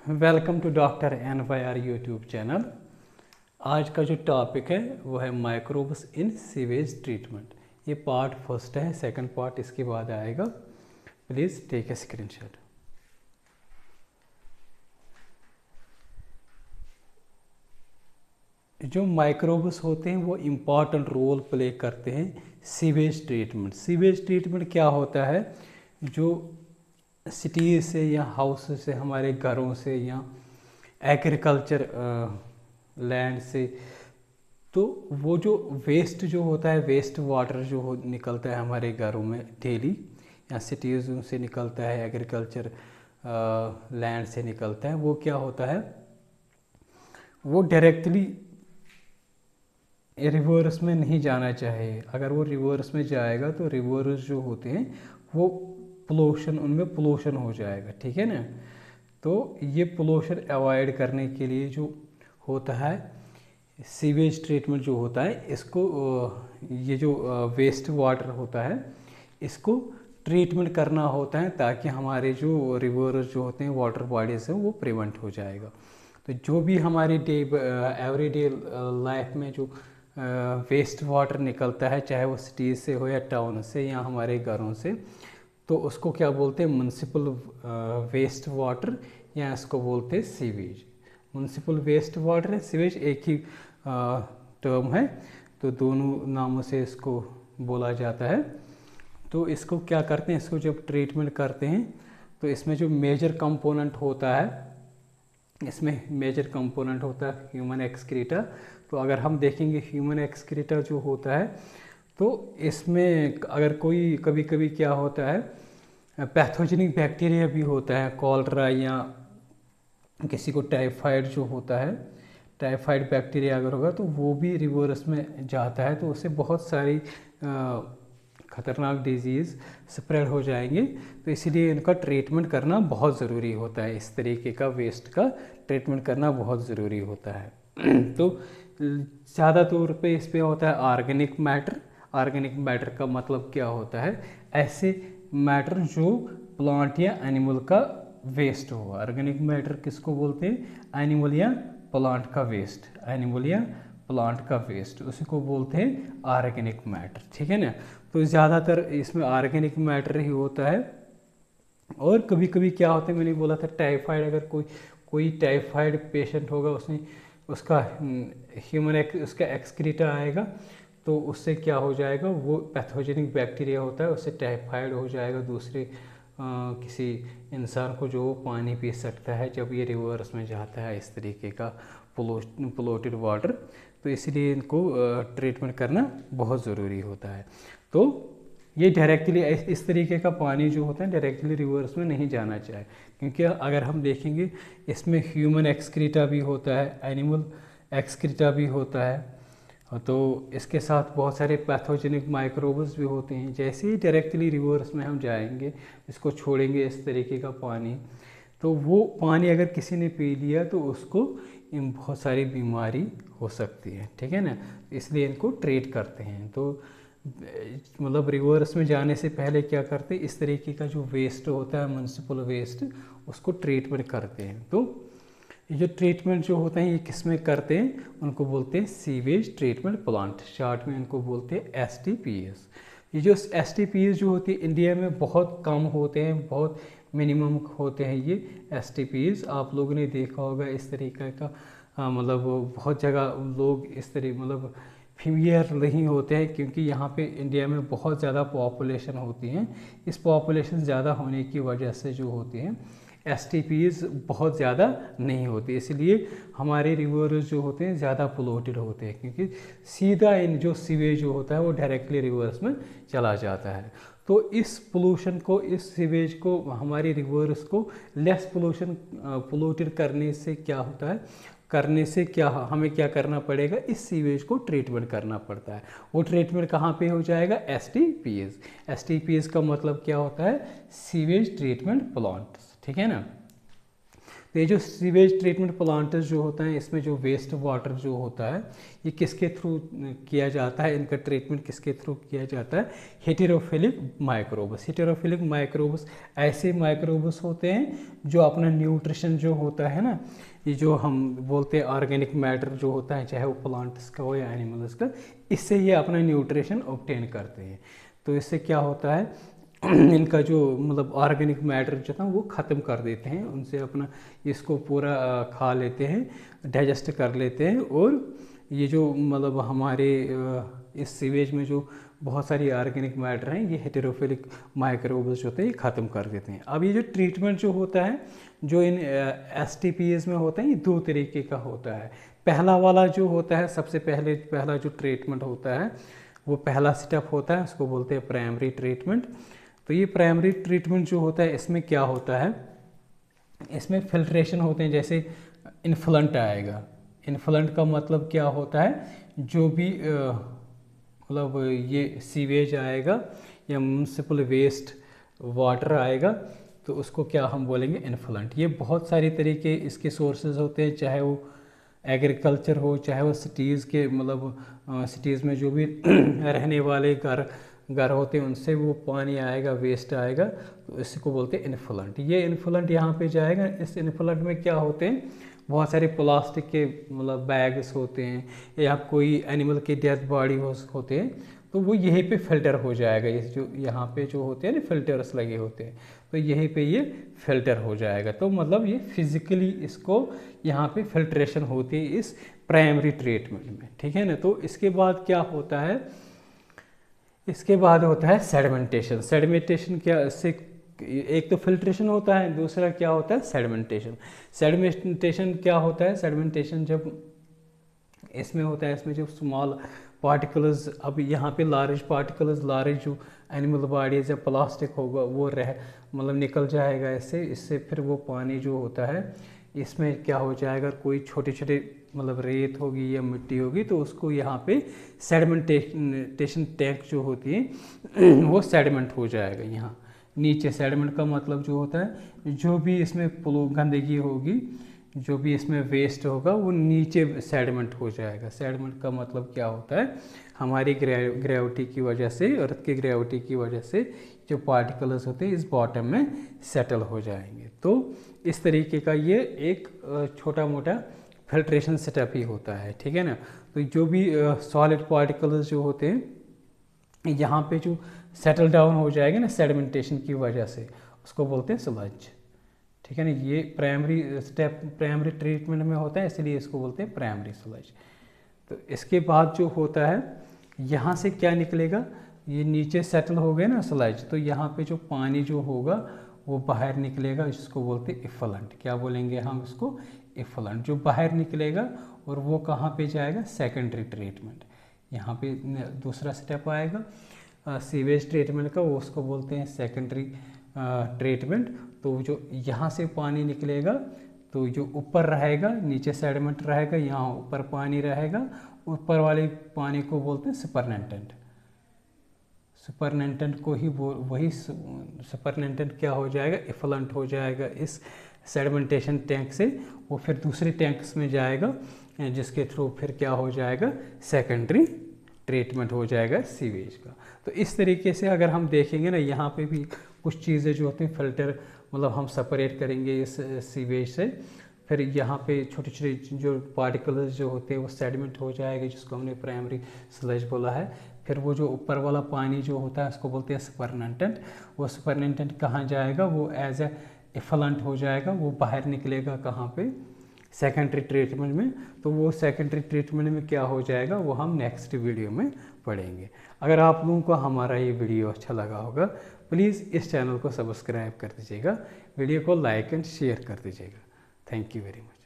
Welcome to doctor NYR YouTube channel. आज का जो टॉपिक है वो है माइक्रोब्स इन सीवेज ट्रीटमेंट। ये पार्ट फर्स्ट है, सेकंड पार्ट इसके बाद आएगा। Please take a screenshot. जो माइक्रोब्स होते हैं वो इम्पॉर्टेंट रोल प्ले करते हैं सीवेज ट्रीटमेंट। सीवेज ट्रीटमेंट क्या होता है? जो सिटीज़ से या हाउस से, हमारे घरों से या एग्रीकल्चर लैंड से, तो वो जो वेस्ट जो होता है, वेस्ट वाटर जो निकलता है हमारे घरों में डेली, या सिटीज़ से निकलता है, एग्रीकल्चर लैंड से निकलता है, वो क्या होता है, वो डायरेक्टली रिवर्स में नहीं जाना चाहिए। अगर वो रिवर्स में जाएगा तो रिवर्स जो होते हैं वो पोल्यूशन, उनमें पोल्यूशन हो जाएगा, ठीक है ना। तो ये पोल्यूशन अवॉइड करने के लिए जो होता है सीवेज ट्रीटमेंट जो होता है, इसको ये जो वेस्ट वाटर होता है इसको ट्रीटमेंट करना होता है, ताकि हमारे जो रिवर्स जो होते हैं, वाटर बॉडीज है, वो प्रिवेंट हो जाएगा। तो जो भी हमारे एवरीडे लाइफ में जो वेस्ट वाटर निकलता है, चाहे वो सिटीज़ से हो या टाउन से या हमारे घरों से, तो उसको क्या बोलते हैं? म्युनिसिपल वेस्ट वाटर, या इसको बोलते हैं सीवेज। म्युनिसिपल वेस्ट वाटर है, सीवेज एक ही टर्म है, तो दोनों नामों से इसको बोला जाता है। तो इसको क्या करते हैं, इसको जब ट्रीटमेंट करते हैं तो इसमें जो मेजर कंपोनेंट होता है, इसमें मेजर कंपोनेंट होता है ह्यूमन एक्सक्रीटा। तो अगर हम देखेंगे ह्यूमन एक्सक्रीटा जो होता है, तो इसमें अगर कोई कभी कभी क्या होता है, पैथोजेनिक बैक्टीरिया भी होता है, कॉलरा या किसी को टाइफाइड जो होता है, टाइफाइड बैक्टीरिया अगर होगा तो वो भी रिवर्स में जाता है, तो उससे बहुत सारी ख़तरनाक डिजीज़ स्प्रेड हो जाएंगे। तो इसीलिए इनका ट्रीटमेंट करना बहुत ज़रूरी होता है। इस तरीके का वेस्ट का ट्रीटमेंट करना बहुत ज़रूरी होता है। तो ज़्यादा तौर पे इस पे होता है ऑर्गेनिक मैटर। ऑर्गेनिक मैटर का मतलब क्या होता है? ऐसे मैटर जो प्लांट या एनिमल का वेस्ट हो। ऑर्गेनिक मैटर किसको बोलते हैं? एनिमल या प्लांट का वेस्ट। एनिमल या प्लांट का वेस्ट, उसी को बोलते हैं ऑर्गेनिक मैटर, ठीक है ना। तो ज़्यादातर इसमें ऑर्गेनिक मैटर ही होता है। और कभी कभी क्या होता है, मैंने बोला था टाइफाइड, अगर कोई टाइफाइड पेशेंट होगा, उसने उसका उसका एक्सक्रीटा आएगा, तो उससे क्या हो जाएगा, वो पैथोजेनिक बैक्टीरिया होता है, उससे टाइफाइड हो जाएगा दूसरे किसी इंसान को, जो पानी पी सकता है जब ये रिवर्स में जाता है इस तरीके का पोल्यूटेड वाटर। तो इसलिए इनको ट्रीटमेंट करना बहुत ज़रूरी होता है। तो ये डायरेक्टली इस तरीके का पानी जो होता है डायरेक्टली रिवर्स में नहीं जाना चाहिए, क्योंकि अगर हम देखेंगे इसमें ह्यूमन एक्सक्रीटा भी होता है, एनिमल एक्सक्रीटा भी होता है, तो इसके साथ बहुत सारे पैथोजेनिक माइक्रोब्स भी होते हैं। जैसे ही डायरेक्टली रिवर्स में हम जाएंगे, इसको छोड़ेंगे इस तरीके का पानी, तो वो पानी अगर किसी ने पी लिया तो उसको बहुत सारी बीमारी हो सकती है, ठीक है ना। इसलिए इनको ट्रीट करते हैं। तो मतलब रिवर्स में जाने से पहले क्या करते हैं, इस तरीके का जो वेस्ट होता है म्युनिसिपल वेस्ट, उसको ट्रीटमेंट करते हैं। तो ये ट्रीटमेंट जो होते हैं ये किस में करते हैं, उनको बोलते हैं सीवेज ट्रीटमेंट प्लांट, शॉर्ट में इनको बोलते हैं STPs। ये जो STPs जो होती है इंडिया में बहुत कम होते हैं, बहुत मिनिमम होते हैं ये STPs। आप लोगों ने देखा होगा इस तरीके का, मतलब बहुत जगह लोग इस तरीके मतलब फेमिलियर नहीं होते हैं, क्योंकि यहाँ पे इंडिया में बहुत ज़्यादा पॉपुलेशन होती है। इस पॉपुलेशन ज़्यादा होने की वजह से जो होती हैं STPs बहुत ज़्यादा नहीं होती, इसलिए हमारे रिवर्स जो होते हैं ज़्यादा पोल्यूटेड होते हैं, क्योंकि सीधा इन जो सीवेज जो होता है वो डायरेक्टली रिवर्स में चला जाता है। तो इस पोल्यूशन को, इस सीवेज को, हमारी रिवर्स को लेस पोल्यूटेड करने से क्या होता है, हमें क्या करना पड़ेगा, इस सीवेज को ट्रीटमेंट करना पड़ता है। वो ट्रीटमेंट कहाँ पे हो जाएगा? STPs का मतलब क्या होता है? सीवेज ट्रीटमेंट प्लांट, ठीक है ना। तो ये जो सीवेज ट्रीटमेंट प्लांट्स जो होता है, इसमें जो वेस्ट वाटर जो होता है ये किसके थ्रू किया जाता है, इनका ट्रीटमेंट किसके थ्रू किया जाता है? हेटेरोफिलिक माइक्रोब्स। हेटेरोफिलिक माइक्रोब्स ऐसे माइक्रोब्स होते हैं जो अपना न्यूट्रिशन जो होता है ना, ये जो हम बोलते हैं ऑर्गेनिक मैटर जो होता है, चाहे वो प्लांट्स का हो या एनिमल्स का, इससे ये अपना न्यूट्रिशन ऑब्टेन करते हैं। तो इससे क्या होता है, इनका जो मतलब ऑर्गेनिक मैटर जो था वो ख़त्म कर देते हैं, उनसे अपना इसको पूरा खा लेते हैं, डाइजेस्ट कर लेते हैं, और ये जो मतलब हमारे इस सीवेज में जो बहुत सारी ऑर्गेनिक मैटर हैं, ये हेटेरोफिलिक माइक्रोब्स जो होते हैं ये ख़त्म कर देते हैं। अब ये जो ट्रीटमेंट जो होता है जो इन STPs में होता है, ये 2 तरीके का होता है। पहला वाला जो होता है, सबसे पहला जो ट्रीटमेंट होता है, वो पहला स्टेप होता है, उसको बोलते हैं प्राइमरी ट्रीटमेंट। तो ये प्राइमरी ट्रीटमेंट जो होता है, इसमें क्या होता है, इसमें फिल्ट्रेशन होते हैं। जैसे इन्फ्लंट आएगा, इन्फ्लंट का मतलब क्या होता है, जो भी मतलब ये सीवेज आएगा या म्यूनिसिपल वेस्ट वाटर आएगा, तो उसको क्या हम बोलेंगे, इन्फ्लंट। ये बहुत सारे तरीके इसके सोर्सेज होते हैं, चाहे वो एग्रीकल्चर हो, चाहे वो सिटीज़ के मतलब सिटीज़ में जो भी रहने वाले घर होते हैं उनसे वो पानी आएगा, वेस्ट आएगा, तो इसको बोलते हैं इन्फ्लंट। ये इन्फ्लंट यहाँ पे जाएगा। इस इन्फ्लंट में क्या होते हैं, बहुत सारे प्लास्टिक के मतलब बैग्स होते हैं, या कोई एनिमल की डेड बॉडी होते हैं, तो वो यहीं पे फिल्टर हो जाएगा। ये जो यहाँ पे जो होते हैं ना फिल्टर्स लगे होते हैं, तो यहीं पे ये फिल्टर हो जाएगा। तो मतलब ये फिजिकली इसको यहाँ पे फिल्ट्रेशन होती है इस प्राइमरी ट्रीटमेंट में, ठीक है ना। तो इसके बाद क्या होता है, इसके बाद होता है सेडिमेंटेशन। सेडिमेंटेशन क्या, इससे एक तो फिल्ट्रेशन होता है, दूसरा क्या होता है, सेडिमेंटेशन। सेडिमेंटेशन क्या होता है, सेडिमेंटेशन जब इसमें होता है, इसमें जो स्मॉल पार्टिकल्स, अब यहाँ पे लार्ज पार्टिकल्स, लार्ज जो एनिमल बॉडीज या प्लास्टिक होगा वो मतलब निकल जाएगा इससे फिर वो पानी जो होता है इसमें क्या हो जाएगा, कोई छोटे छोटे मतलब रेत होगी या मिट्टी होगी, तो उसको यहाँ पे सेडिमेंटेशन टैंक जो होती है वो सेडिमेंट हो जाएगा। यहाँ नीचे सेडिमेंट का मतलब जो होता है, जो भी इसमें गंदगी होगी, जो भी इसमें वेस्ट होगा, वो नीचे सेडिमेंट हो जाएगा। सेडिमेंट का मतलब क्या होता है, हमारी ग्रेविटी की वजह से, अर्थ की ग्रेविटी की वजह से जो पार्टिकल्स होते हैं इस बॉटम में सेटल हो जाएंगे। तो इस तरीके का ये एक छोटा मोटा फिल्ट्रेशन सेटअप ही होता है, ठीक है ना। तो जो भी सॉलिड पार्टिकल्स जो होते हैं यहाँ पे जो सेटल डाउन हो जाएगा ना सेडिमेंटेशन की वजह से, उसको बोलते हैं स्लज, ठीक है ना। ये प्राइमरी स्टेप प्राइमरी ट्रीटमेंट में होता है, इसलिए इसको बोलते हैं प्राइमरी स्लज। तो इसके बाद जो होता है, यहाँ से क्या निकलेगा, ये नीचे सेटल हो गए ना स्लज, तो यहाँ पे जो पानी जो होगा वो बाहर निकलेगा, इसको बोलते हैं इफलंट। क्या बोलेंगे हम इसको, इफलंट, जो बाहर निकलेगा। और वो कहाँ पे जाएगा, सेकेंडरी ट्रीटमेंट। यहाँ पे दूसरा स्टेप आएगा सीवेज ट्रीटमेंट का, वो उसको बोलते हैं सेकेंडरी ट्रीटमेंट। तो जो यहाँ से पानी निकलेगा, तो जो ऊपर रहेगा, नीचे सेडिमेंट रहेगा, यहाँ ऊपर पानी रहेगा, ऊपर वाले पानी को बोलते हैं सुपरनेटेंट। सुपरनेटेंट को ही वही सुपरनेटेंट क्या हो जाएगा, इफलंट हो जाएगा इस सेडिमेंटेशन टैंक से, वो फिर दूसरे टैंक्स में जाएगा, जिसके थ्रू फिर क्या हो जाएगा, सेकेंडरी ट्रीटमेंट हो जाएगा सीवेज का। तो इस तरीके से अगर हम देखेंगे ना, यहाँ पे भी कुछ चीज़ें जो होती हैं फिल्टर मतलब हम सेपरेट करेंगे इस सीवेज से, फिर यहाँ पे छोटे छोटे जो पार्टिकल्स जो होते हैं वो सेडिमेंट हो जाएगा, जिसको हमने प्राइमरी स्लज बोला है। फिर वो जो ऊपर वाला पानी जो होता है उसको बोलते हैं सुपरनेटेंट। वो सुपरनेटेंट कहाँ जाएगा, वो एज ए इफलंट हो जाएगा, वो बाहर निकलेगा कहाँ पे, सेकेंडरी ट्रीटमेंट में। तो वो सेकेंडरी ट्रीटमेंट में क्या हो जाएगा, वो हम नेक्स्ट वीडियो में पढ़ेंगे। अगर आप लोगों को हमारा ये वीडियो अच्छा लगा होगा, प्लीज़ इस चैनल को सब्सक्राइब कर दीजिएगा, वीडियो को लाइक एंड शेयर कर दीजिएगा। Thank you very much.